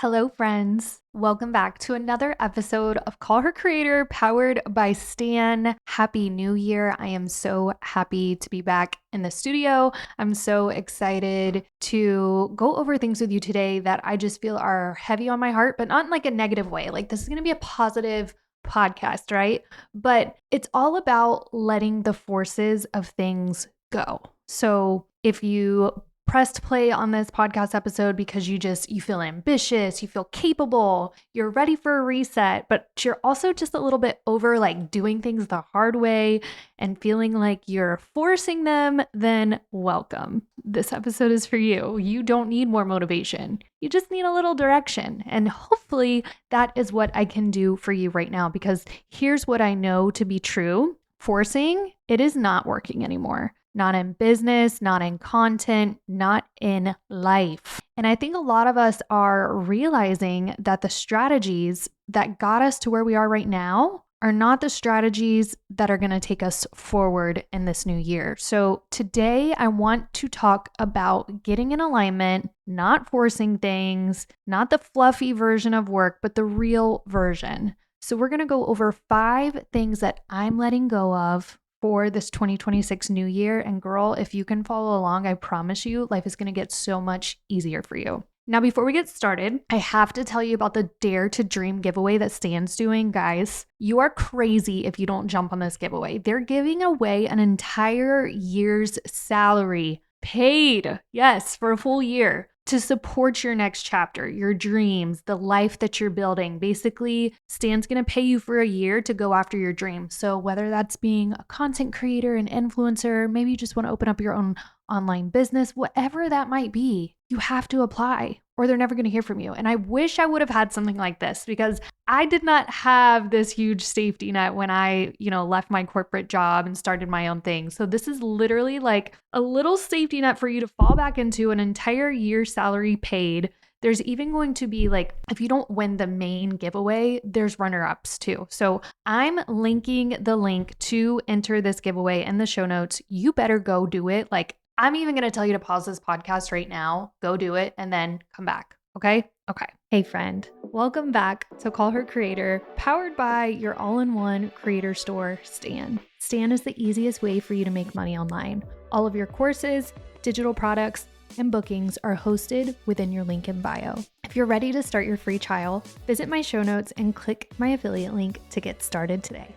Hello, friends. Welcome back to another episode of Call Her Creator powered by Stan. Happy New Year. I am so happy to be back in the studio. I'm so excited to go over things with you today that I just feel are heavy on my heart, but not in like a negative way. Like this is going to be a positive podcast, right? But it's all about letting the forces of things go. So if you pressed play on this podcast episode because you feel ambitious, you feel capable, you're ready for a reset, but you're also just a little bit over like doing things the hard way and feeling like you're forcing them, then welcome. This episode is for you. You don't need more motivation. You just need a little direction. And hopefully that is what I can do for you right now, because here's what I know to be true. Forcing, it is not working anymore. Not in business, not in content, not in life. And I think a lot of us are realizing that the strategies that got us to where we are right now are not the strategies that are going to take us forward in this new year. So today I want to talk about getting in alignment, not forcing things, not the fluffy version of work, but the real version. So we're going to go over 5 things that I'm letting go of for this 2026 new year. And girl, if you can follow along, I promise you, life is going to get so much easier for you. Now, before we get started, I have to tell you about the Dare to Dream giveaway that Stan's doing. Guys, you are crazy if you don't jump on this giveaway. They're giving away an entire year's salary paid, yes, for a full year, to support your next chapter, your dreams, the life that you're building. Basically, Stan's going to pay you for a year to go after your dreams. So whether that's being a content creator, an influencer, maybe you just want to open up your own online business, whatever that might be, you have to apply or they're never going to hear from you. And I wish I would have had something like this, because I did not have this huge safety net when I, left my corporate job and started my own thing. So this is literally like a little safety net for you to fall back into, an entire year's salary paid. There's even going to be like, if you don't win the main giveaway, there's runner-ups too. So I'm linking the link to enter this giveaway in the show notes. You better go do it. Like, I'm even going to tell you to pause this podcast right now, go do it, and then come back. Okay? Okay. Hey friend, welcome back to Call Her Creator, powered by your all-in-one creator store, Stan. Stan is the easiest way for you to make money online. All of your courses, digital products, and bookings are hosted within your link in bio. If you're ready to start your free trial, visit my show notes and click my affiliate link to get started today.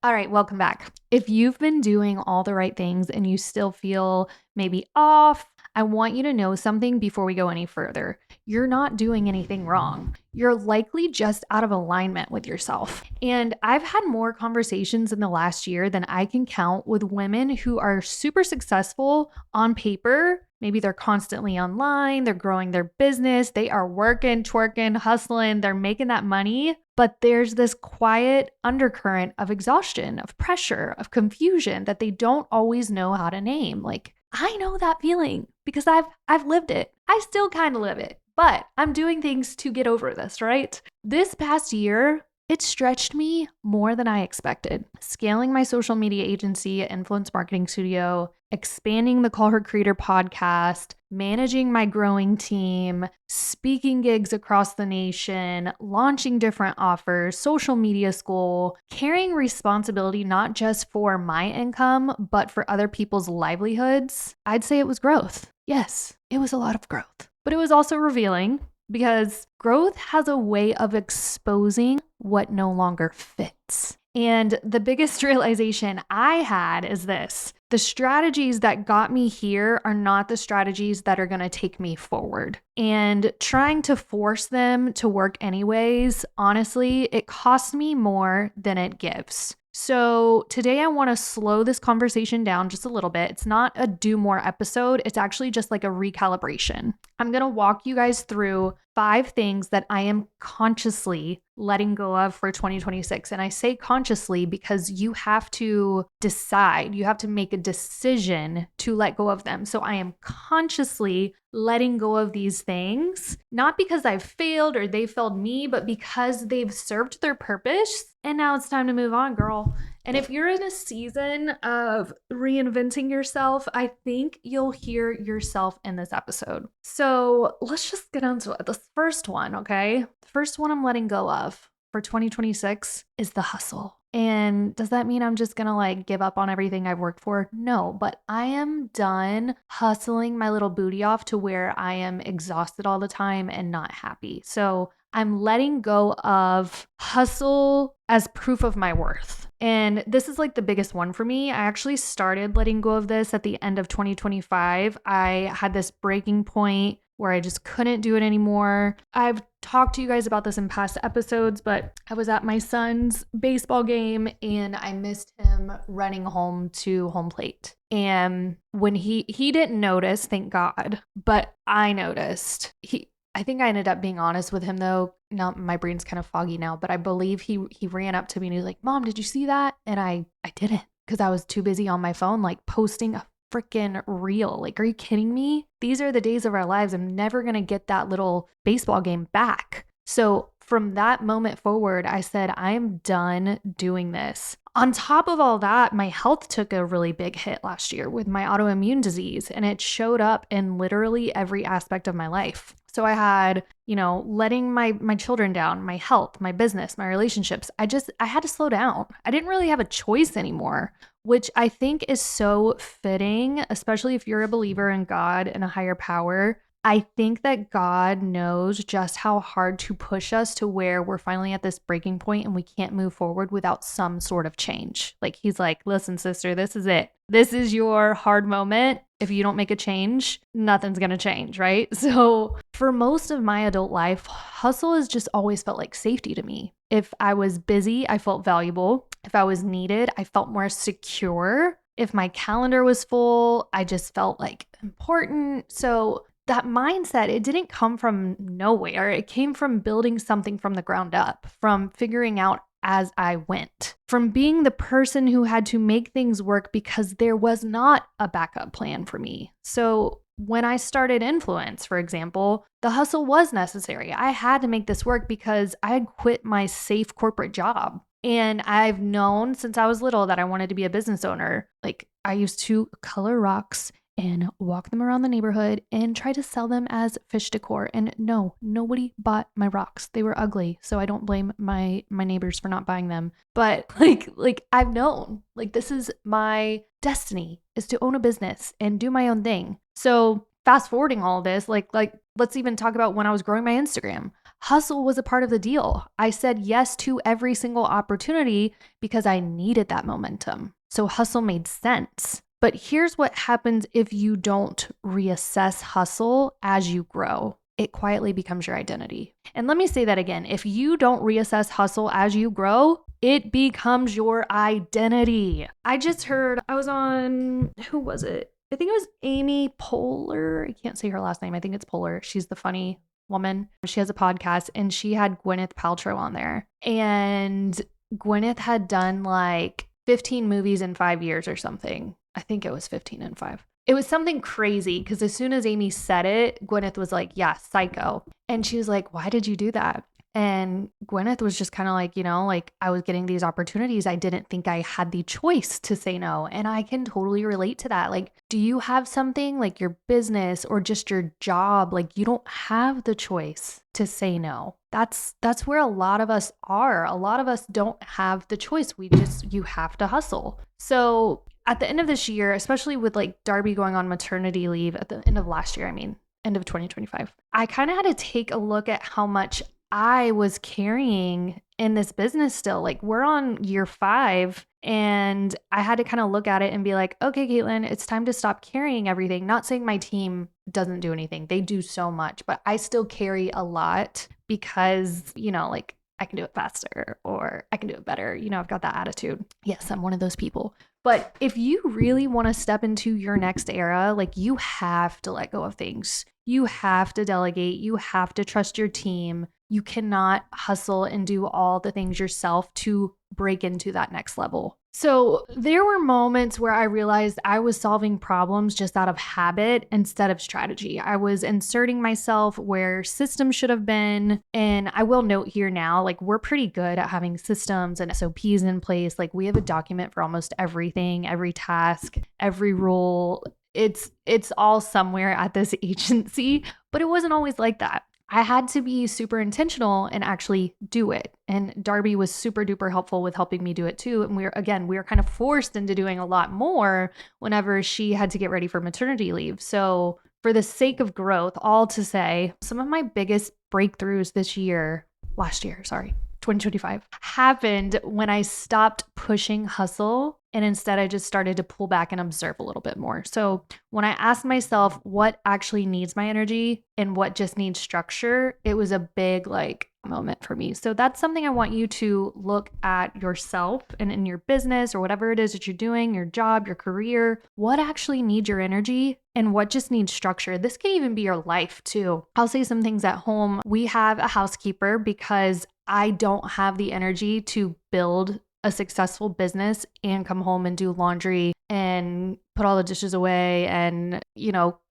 All right, welcome back. If you've been doing all the right things and you still feel maybe off, I want you to know something before we go any further. You're not doing anything wrong. You're likely just out of alignment with yourself. And I've had more conversations in the last year than I can count with women who are super successful on paper. Maybe they're constantly online, they're growing their business, they are working, twerking, hustling, they're making that money. But there's this quiet undercurrent of exhaustion, of pressure, of confusion that they don't always know how to name. Like, I know that feeling because I've lived it. I still kind of live it, but I'm doing things to get over this, right? This past year, it stretched me more than I expected. Scaling my social media agency, Influence Marketing Studio, expanding the Call Her Creator podcast, managing my growing team, speaking gigs across the nation, launching different offers, social media school, carrying responsibility not just for my income, but for other people's livelihoods. I'd say it was growth. Yes, it was a lot of growth, but it was also revealing, because growth has a way of exposing what no longer fits. And the biggest realization I had is this: the strategies that got me here are not the strategies that are going to take me forward. And trying to force them to work anyways, honestly, it costs me more than it gives. So today I want to slow this conversation down just a little bit. It's not a do more episode. It's actually just like a recalibration. I'm going to walk you guys through 5 things that I am consciously letting go of for 2026. And I say consciously because you have to decide, you have to make a decision to let go of them. So I am consciously letting go of these things, not because I've failed or they failed me, but because they've served their purpose. And now it's time to move on, girl. And if you're in a season of reinventing yourself, I think you'll hear yourself in this episode. So let's just get into it. The first one, okay? The first one I'm letting go of for 2026 is the hustle. And does that mean I'm just gonna like give up on everything I've worked for? No, but I am done hustling my little booty off to where I am exhausted all the time and not happy. So I'm letting go of hustle as proof of my worth. And this is like the biggest one for me. I actually started letting go of this at the end of 2025. I had this breaking point where I just couldn't do it anymore. I've talked to you guys about this in past episodes, but I was at my son's baseball game and I missed him running home to home plate. And when he didn't notice, thank God, but I noticed. I think I ended up being honest with him though. Now my brain's kind of foggy now, but I believe he ran up to me and he was like, "Mom, did you see that?" And I didn't, because I was too busy on my phone like posting a freaking reel. Like, are you kidding me? These are the days of our lives. I'm never going to get that little baseball game back. So from that moment forward, I said, I'm done doing this. On top of all that, my health took a really big hit last year with my autoimmune disease, and it showed up in literally every aspect of my life. So I had, letting my children down, my health, my business, my relationships. I had to slow down. I didn't really have a choice anymore, which I think is so fitting, especially if you're a believer in God and a higher power. I think that God knows just how hard to push us to where we're finally at this breaking point and we can't move forward without some sort of change. Like he's like, listen, sister, this is it. This is your hard moment. If you don't make a change, nothing's going to change, right? So for most of my adult life, hustle has just always felt like safety to me. If I was busy, I felt valuable. If I was needed, I felt more secure. If my calendar was full, I just felt like important. So that mindset, it didn't come from nowhere. It came from building something from the ground up, from figuring out as I went, from being the person who had to make things work because there was not a backup plan for me. So when I started Influence, for example, the hustle was necessary. I had to make this work because I had quit my safe corporate job. And I've known since I was little that I wanted to be a business owner. Like I used to color rocks and walk them around the neighborhood and try to sell them as fish decor. And no, nobody bought my rocks. They were ugly. So I don't blame my neighbors for not buying them. But like I've known, like this is my destiny, is to own a business and do my own thing. So fast forwarding all this, like let's even talk about when I was growing my Instagram. Hustle was a part of the deal. I said yes to every single opportunity because I needed that momentum. So hustle made sense. But here's what happens if you don't reassess hustle as you grow. It quietly becomes your identity. And let me say that again. If you don't reassess hustle as you grow, it becomes your identity. I just heard, I was on, who was it? I think it was Amy Poehler. I can't say her last name. I think it's Poehler. She's the funny woman. She has a podcast and she had Gwyneth Paltrow on there. And Gwyneth had done like 15 movies in 5 years or something. I think it was 15 and 5. It was something crazy because as soon as Amy said it, Gwyneth was like, yeah, psycho. And she was like, why did you do that? And Gwyneth was just kind of like, like I was getting these opportunities. I didn't think I had the choice to say no. And I can totally relate to that. Like, do you have something like your business or just your job? Like you don't have the choice to say no. That's where a lot of us are. A lot of us don't have the choice. You have to hustle. So at the end of this year, especially with like Darby going on maternity leave at the end of last year, end of 2025, I kind of had to take a look at how much I was carrying in this business still. Like we're on year 5 and I had to kind of look at it and be like, okay, Caitlin, it's time to stop carrying everything. Not saying my team doesn't do anything. They do so much, but I still carry a lot because, like I can do it faster or I can do it better. I've got that attitude. Yes, I'm one of those people. But if you really want to step into your next era, like you have to let go of things. You have to delegate. You have to trust your team. You cannot hustle and do all the things yourself to break into that next level. So there were moments where I realized I was solving problems just out of habit instead of strategy. I was inserting myself where systems should have been. And I will note here now, like we're pretty good at having systems and SOPs in place. Like we have a document for almost everything, every task, every rule. It's all somewhere at this agency, but it wasn't always like that. I had to be super intentional and actually do it. And Darby was super duper helpful with helping me do it too. And we were kind of forced into doing a lot more whenever she had to get ready for maternity leave. So, for the sake of growth, all to say, some of my biggest breakthroughs last year, sorry, 2025, happened when I stopped pushing hustle and instead I just started to pull back and observe a little bit more. So when I asked myself what actually needs my energy and what just needs structure, it was a big moment for me. So that's something I want you to look at yourself and in your business or whatever it is that you're doing, your job, your career, what actually needs your energy and what just needs structure. This can even be your life too. I'll say some things at home. We have a housekeeper because I don't have the energy to build a successful business and come home and do laundry and put all the dishes away and,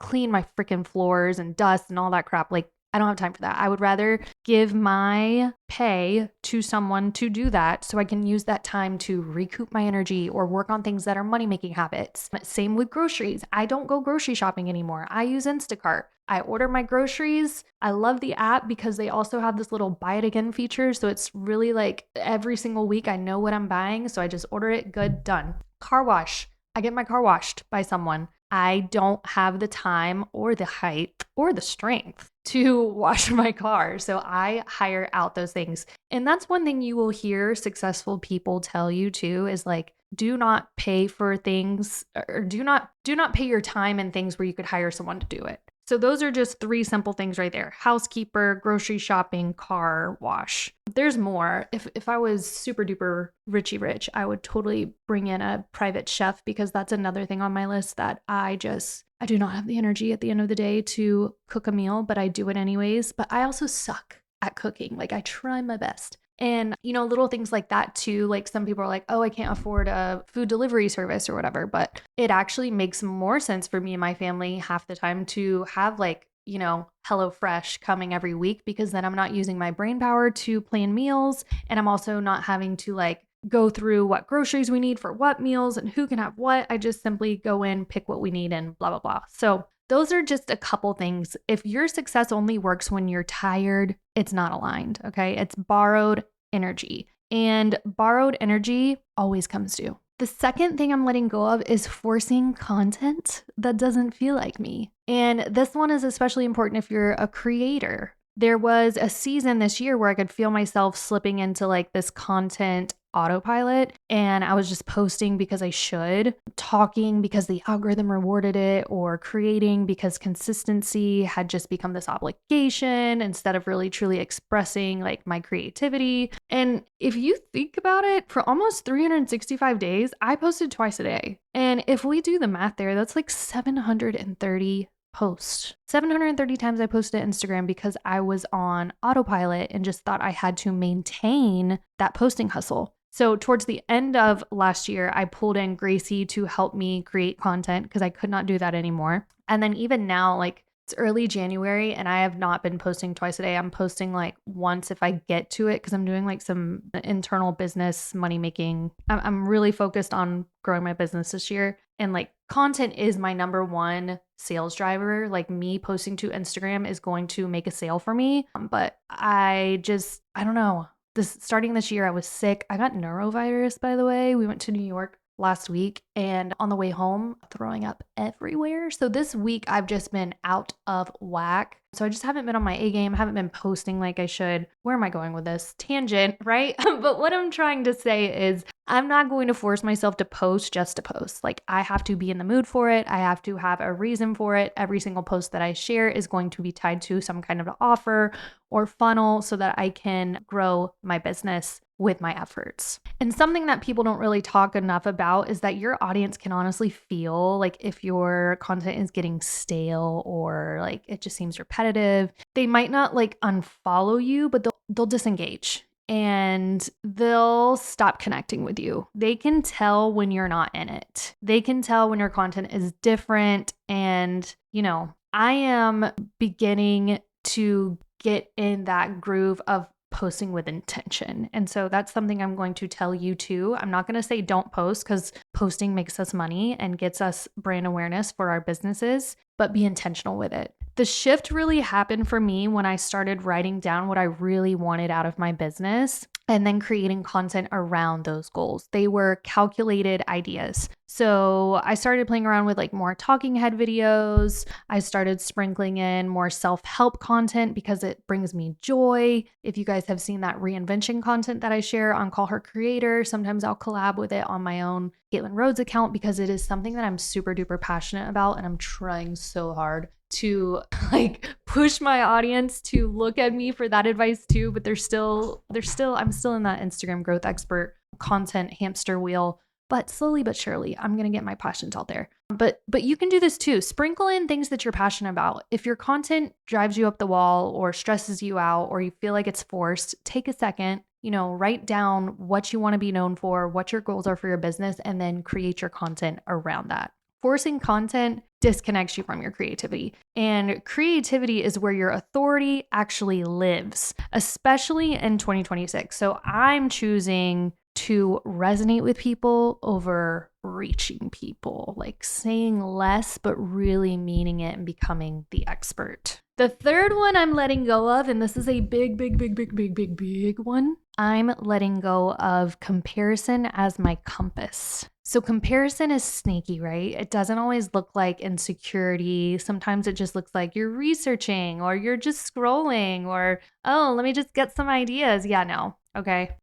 clean my freaking floors and dust and all that crap. Like, I don't have time for that. I would rather give my pay to someone to do that so I can use that time to recoup my energy or work on things that are money making habits. Same with groceries. I don't go grocery shopping anymore. I use Instacart. I order my groceries. I love the app because they also have this little buy it again feature. So it's really like every single week I know what I'm buying. So I just order it, good, done. Car wash. I get my car washed by someone. I don't have the time or the height or the strength to wash my car. So I hire out those things. And that's one thing you will hear successful people tell you too is like, do not pay for things or do not pay your time in things where you could hire someone to do it. So those are just 3 simple things right there. Housekeeper, grocery shopping, car wash. There's more. If I was super duper richy rich, I would totally bring in a private chef because that's another thing on my list that I do not have the energy at the end of the day to cook a meal, but I do it anyways. But I also suck at cooking. Like I try my best. And, little things like that too. Like some people are like, oh, I can't afford a food delivery service or whatever. But it actually makes more sense for me and my family half the time to have HelloFresh coming every week because then I'm not using my brain power to plan meals. And I'm also not having to go through what groceries we need for what meals and who can have what. I just simply go in, pick what we need and blah, blah, blah. So those are just a couple things. If your success only works when you're tired, it's not aligned, okay? It's borrowed energy, and borrowed energy always comes due. The second thing I'm letting go of is forcing content that doesn't feel like me. And this one is especially important if you're a creator. There was a season this year where I could feel myself slipping into this content autopilot and I was just posting because I should, talking because the algorithm rewarded it, or creating because consistency had just become this obligation instead of really truly expressing my creativity. And if you think about it, for almost 365 days, I posted twice a day. And if we do the math there, that's 730 posts. 730 times I posted to Instagram because I was on autopilot and just thought I had to maintain that posting hustle. So towards the end of last year, I pulled in Gracie to help me create content because I could not do that anymore. And then even now, it's early January and I have not been posting twice a day. I'm posting once if I get to it because I'm doing some internal business money making. I'm really focused on growing my business this year. And content is my number one sales driver. Me posting to Instagram is going to make a sale for me. But I don't know. Starting this year, I was sick. I got neurovirus, by the way. We went to New York last week and on the way home, throwing up everywhere. So this week I've just been out of whack. So I just haven't been on my A game, haven't been posting like I should. Where am I going with this? Tangent, right? But what I'm trying to say is I'm not going to force myself to post just to post. I have to be in the mood for it. I have to have a reason for it. Every single post that I share is going to be tied to some kind of offer or funnel so that I can grow my business with my efforts. And something that people don't really talk enough about is that your audience can honestly feel if your content is getting stale or it just seems repetitive. They might not unfollow you, but they'll disengage. and they'll stop connecting with you. They can tell when you're not in it. They can tell when your content is different. And, I am beginning to get in that groove of posting with intention. And so that's something I'm going to tell you too. I'm not going to say don't post because posting makes us money and gets us brand awareness for our businesses, but be intentional with it. The shift really happened for me when I started writing down what I really wanted out of my business and then creating content around those goals. They were calculated ideas. So I started playing around with like more talking head videos. I started sprinkling in more self-help content because it brings me joy. If you guys have seen that reinvention content that I share on Call Her Creator, sometimes I'll collab with it on my own Caitlin Rhodes account because it is something that I'm super duper passionate about and I'm trying so hard to like push my audience to look at me for that advice too, but I'm still in that Instagram growth expert content hamster wheel, but slowly but surely I'm going to get my passions out there. But you can do this too. Sprinkle in things that you're passionate about. If your content drives you up the wall or stresses you out or you feel like it's forced, take a second, write down what you want to be known for, what your goals are for your business, and then create your content around that. Forcing content disconnects you from your creativity. And creativity is where your authority actually lives, especially in 2026. So I'm choosing to resonate with people over reaching people, like saying less, but really meaning it and becoming the expert. The third one I'm letting go of, and this is a big one, I'm letting go of comparison as my compass. So comparison is sneaky, right? It doesn't always look like insecurity. Sometimes it just looks like you're researching or you're just scrolling or, oh, let me just get some ideas. Yeah, no. Okay.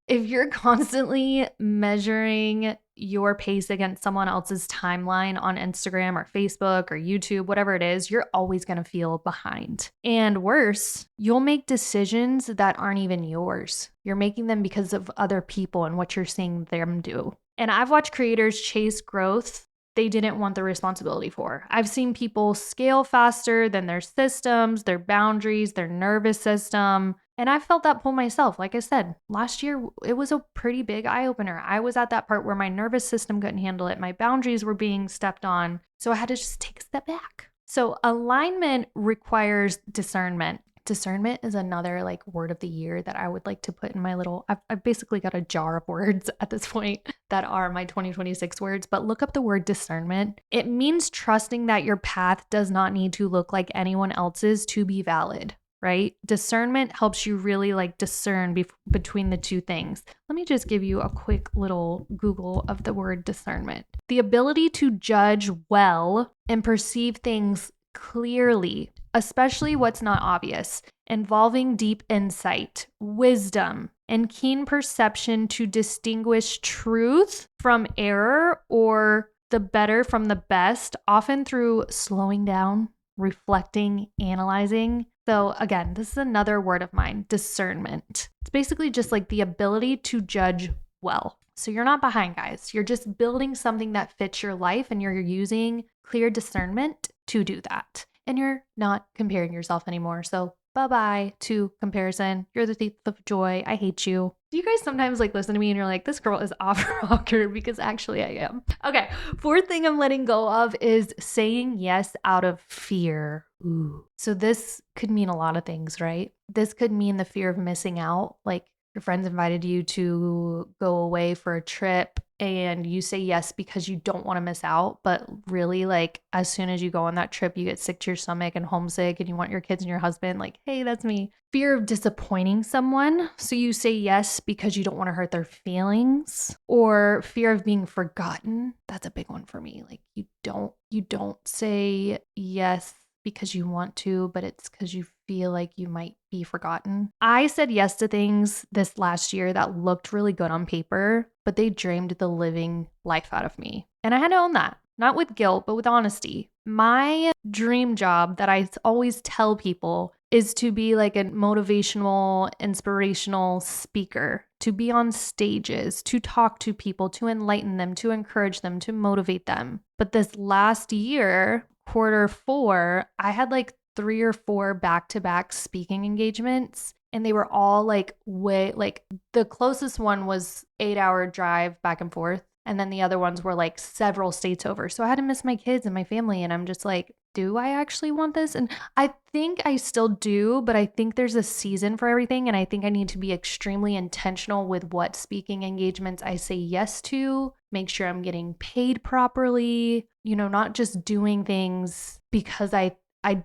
If you're constantly measuring your pace against someone else's timeline on Instagram or Facebook or YouTube, whatever it is, you're always going to feel behind. And worse, you'll make decisions that aren't even yours. You're making them because of other people and what you're seeing them do. And I've watched creators chase growth they didn't want the responsibility for. I've seen people scale faster than their systems, their boundaries, their nervous system. And I felt that pull myself. Like I said, last year, it was a pretty big eye opener. I was at that part where my nervous system couldn't handle it. My boundaries were being stepped on. So I had to just take a step back. So alignment requires discernment. Discernment is another like word of the year that I would like to put in my little, I've basically got a jar of words at this point that are my 2026 words, but look up the word discernment. It means trusting that your path does not need to look like anyone else's to be valid, right? Discernment helps you really like discern between the two things. Let me just give you a quick little Google of the word discernment. The ability to judge well and perceive things clearly, especially what's not obvious, involving deep insight, wisdom, and keen perception to distinguish truth from error or the better from the best, often through slowing down, reflecting, analyzing. So again, this is another word of mine, discernment. It's basically just like the ability to judge well. So you're not behind, guys. You're just building something that fits your life and you're using clear discernment to do that. And you're not comparing yourself anymore. So bye-bye to comparison. You're the thief of joy. I hate you. Do you guys sometimes like listen to me and you're like, this girl is off rocker? Because actually I am. Okay. Fourth thing I'm letting go of is saying yes out of fear. Ooh. So this could mean a lot of things, right? This could mean the fear of missing out. Like your friends invited you to go away for a trip and you say yes because you don't want to miss out. But really, like, as soon as you go on that trip, you get sick to your stomach and homesick and you want your kids and your husband, like, hey, that's me. Fear of disappointing someone. So you say yes because you don't want to hurt their feelings, or fear of being forgotten. That's a big one for me. Like, you don't say yes because you want to, but it's because you feel like you might be forgotten. I said yes to things this last year that looked really good on paper, but they drained the living life out of me. And I had to own that, not with guilt, but with honesty. My dream job that I always tell people is to be like a motivational, inspirational speaker, to be on stages, to talk to people, to enlighten them, to encourage them, to motivate them. But this last year, quarter four, I had like 3 or 4 back-to-back speaking engagements. And they were all like the closest one was 8-hour drive back and forth. And then the other ones were like several states over. So I had to miss my kids and my family. And I'm just like, do I actually want this? And I think I still do, but I think there's a season for everything. And I think I need to be extremely intentional with what speaking engagements I say yes to, make sure I'm getting paid properly, not just doing things because I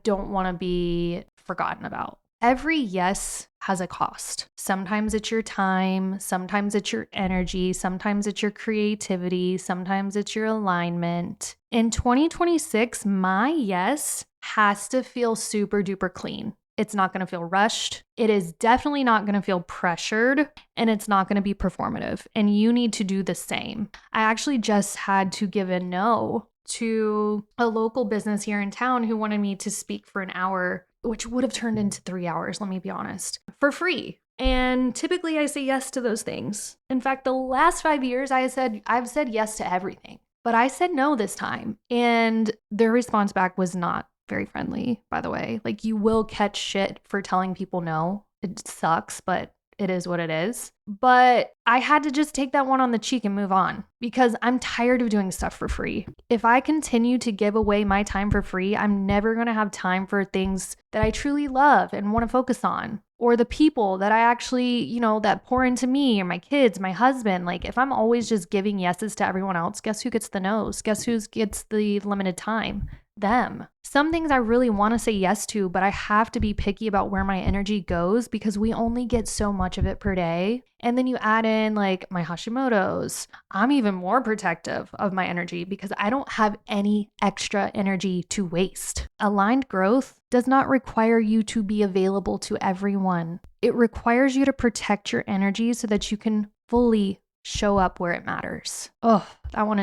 don't want to be forgotten about. Every yes has a cost. Sometimes it's your time, sometimes it's your energy, sometimes it's your creativity, sometimes it's your alignment. In 2026, my yes has to feel super duper clean. It's not going to feel rushed. It is definitely not going to feel pressured, and it's not going to be performative. And you need to do the same. I actually just had to give a no to a local business here in town who wanted me to speak for an hour, which would have turned into 3 hours, let me be honest, for free. And typically I say yes to those things. In fact, the last 5 years I've said yes to everything, but I said no this time. And their response back was not very friendly, by the way. Like, you will catch shit for telling people no. It sucks, but it is what it is. But I had to just take that one on the cheek and move on because I'm tired of doing stuff for free. If I continue to give away my time for free, I'm never going to have time for things that I truly love and want to focus on, or the people that I actually, that pour into me or my kids, my husband. Like, if I'm always just giving yeses to everyone else, guess who gets the no's? Guess who gets the limited time? Them. Some things I really want to say yes to, but I have to be picky about where my energy goes because we only get so much of it per day. And then you add in like my Hashimoto's. I'm even more protective of my energy because I don't have any extra energy to waste. Aligned growth does not require you to be available to everyone. It requires you to protect your energy so that you can fully show up where it matters. Oh, that one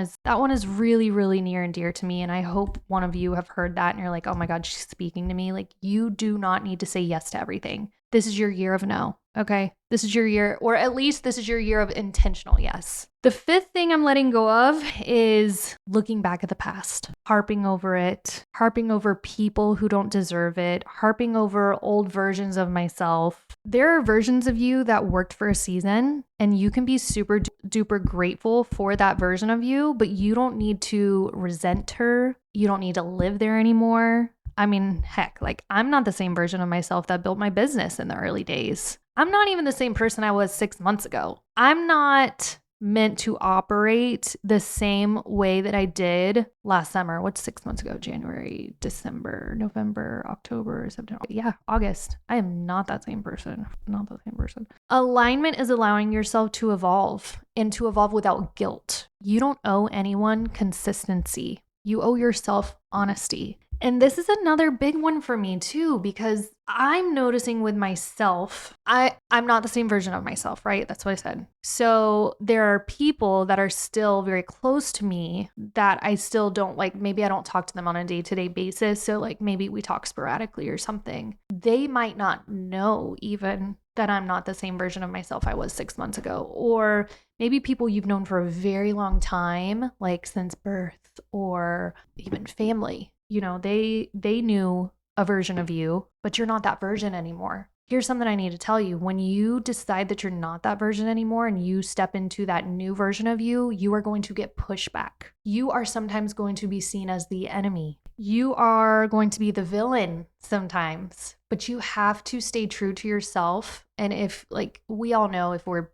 is really, really near and dear to me. And I hope one of you have heard that and you're like, oh my God, she's speaking to me. Like, you do not need to say yes to everything. This is your year of no. Okay. This is your year, or at least this is your year of intentional yes. The fifth thing I'm letting go of is looking back at the past, harping over it, harping over people who don't deserve it, harping over old versions of myself. There are versions of you that worked for a season, and you can be super duper grateful for that version of you, but you don't need to resent her. You don't need to live there anymore. I mean, heck, like, I'm not the same version of myself that built my business in the early days. I'm not even the same person I was 6 months ago. I'm not meant to operate the same way that I did last summer. What's 6 months ago? January, December, November, October, September. Yeah, August. I am not that same person. Not the same person. Alignment is allowing yourself to evolve, and to evolve without guilt. You don't owe anyone consistency. You owe yourself honesty. And this is another big one for me too, because I'm noticing with myself, I'm not the same version of myself, right? That's what I said. So there are people that are still very close to me that I still don't like. Maybe I don't talk to them on a day-to-day basis. So like maybe we talk sporadically or something. They might not know even that I'm not the same version of myself I was 6 months ago. Or maybe people you've known for a very long time, like since birth or even family. They knew a version of you, but you're not that version anymore. Here's something I need to tell you. When you decide that you're not that version anymore and you step into that new version of you, you are going to get pushback. You are sometimes going to be seen as the enemy. You are going to be the villain sometimes, but you have to stay true to yourself. And if, like, we all know if we're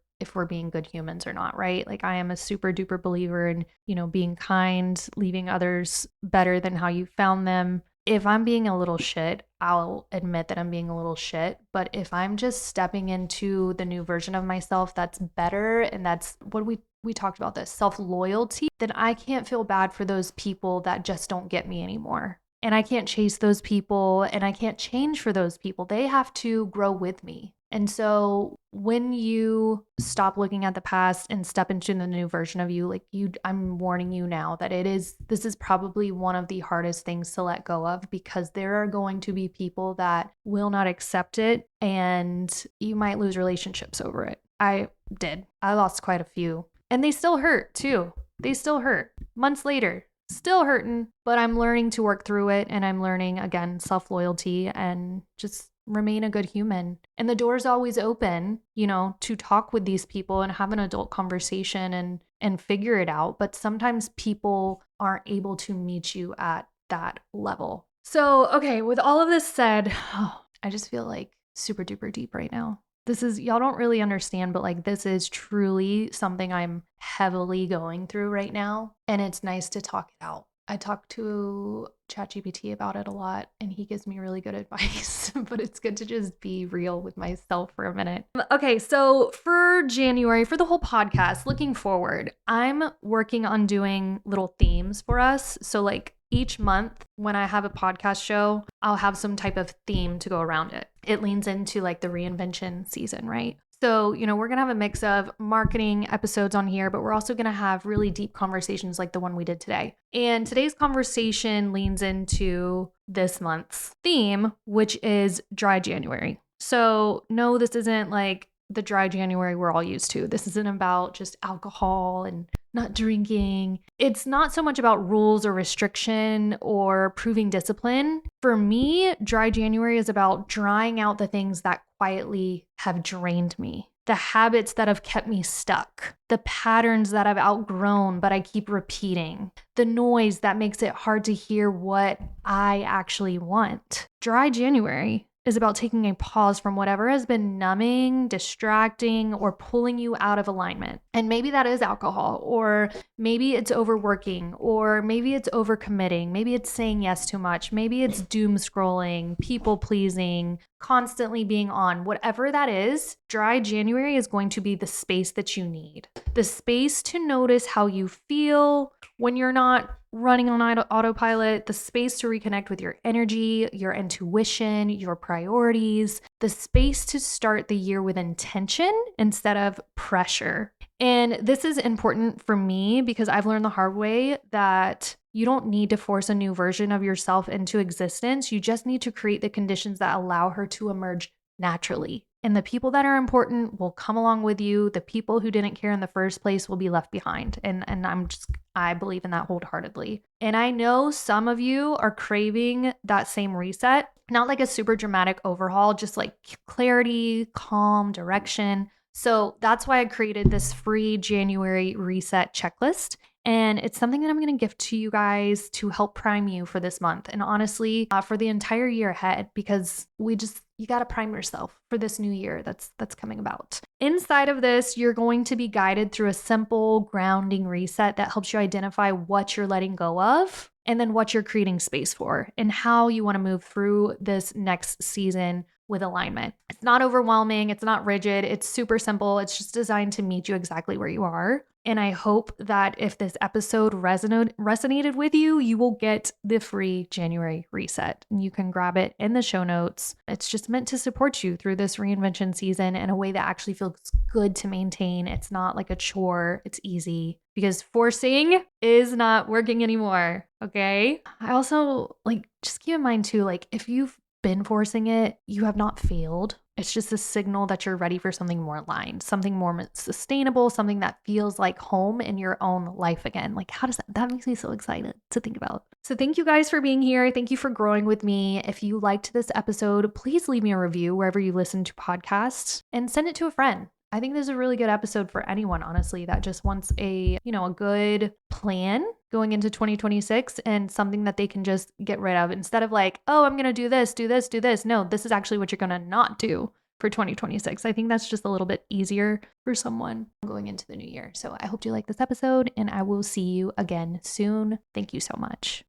being good humans or not, right? Like, I am a super duper believer in, being kind, leaving others better than how you found them. If I'm being a little shit, I'll admit that I'm being a little shit. But if I'm just stepping into the new version of myself that's better, and that's what we talked about, this self-loyalty, then I can't feel bad for those people that just don't get me anymore. And I can't chase those people, and I can't change for those people. They have to grow with me. And so when you stop looking at the past and step into the new version of you, like I'm warning you now that this is probably one of the hardest things to let go of, because there are going to be people that will not accept it, and you might lose relationships over it. I did. I lost quite a few, and they still hurt too. They still hurt months later. Still hurting, but I'm learning to work through it, and I'm learning, again, self-loyalty and just remain a good human. And the door's always open, to talk with these people and have an adult conversation and figure it out. But sometimes people aren't able to meet you at that level. So, okay, with all of this said, I just feel like super duper deep right now. Y'all don't really understand, but like this is truly something I'm heavily going through right now. And it's nice to talk it out. I talk to ChatGPT about it a lot and he gives me really good advice, but it's good to just be real with myself for a minute. Okay, so for January, for the whole podcast, looking forward, I'm working on doing little themes for us. So like each month when I have a podcast show, I'll have some type of theme to go around it. It leans into like the reinvention season, right? So, we're going to have a mix of marketing episodes on here, but we're also going to have really deep conversations like the one we did today. And today's conversation leans into this month's theme, which is dry January. So, no, this isn't like the dry January we're all used to. This isn't about just alcohol and not drinking. It's not so much about rules or restriction or proving discipline. For me, dry January is about drying out the things that quietly have drained me, the habits that have kept me stuck, the patterns that I've outgrown but I keep repeating, the noise that makes it hard to hear what I actually want. Dry January is about taking a pause from whatever has been numbing, distracting, or pulling you out of alignment. And maybe that is alcohol, or maybe it's overworking, or maybe it's overcommitting, maybe it's saying yes too much, maybe it's doom scrolling, people pleasing, constantly being on. Whatever that is, dry January is going to be the space that you need. The space to notice how you feel when you're not running on autopilot, the space to reconnect with your energy, your intuition, your priorities, the space to start the year with intention instead of pressure. And this is important for me because I've learned the hard way that you don't need to force a new version of yourself into existence. You just need to create the conditions that allow her to emerge naturally. And the people that are important will come along with you. The people who didn't care in the first place will be left behind. And I believe in that wholeheartedly. And I know some of you are craving that same reset, not like a super dramatic overhaul, just like clarity, calm, direction. So that's why I created this free January reset checklist. And it's something that I'm going to gift to you guys to help prime you for this month. And honestly, for the entire year ahead, because you got to prime yourself for this new year that's coming about. Inside of this, you're going to be guided through a simple grounding reset that helps you identify what you're letting go of and then what you're creating space for and how you want to move through this next season with alignment. It's not overwhelming. It's not rigid. It's super simple. It's just designed to meet you exactly where you are. And I hope that if this episode resonated with you, you will get the free January reset. And you can grab it in the show notes. It's just meant to support you through this reinvention season in a way that actually feels good to maintain. It's not like a chore. It's easy because forcing is not working anymore. Okay. I also just keep in mind too, if you've been forcing it, you have not failed. It's just a signal that you're ready for something more aligned, something more sustainable, something that feels like home in your own life again. How does that makes me so excited to think about. So thank you guys for being here. Thank you for growing with me. If you liked this episode, please leave me a review wherever you listen to podcasts and send it to a friend. I think this is a really good episode for anyone, honestly, that just wants a good plan going into 2026 and something that they can just get rid of instead of I'm going to do this, do this, do this. No, this is actually what you're going to not do for 2026. I think that's just a little bit easier for someone going into the new year. So I hope you like this episode and I will see you again soon. Thank you so much.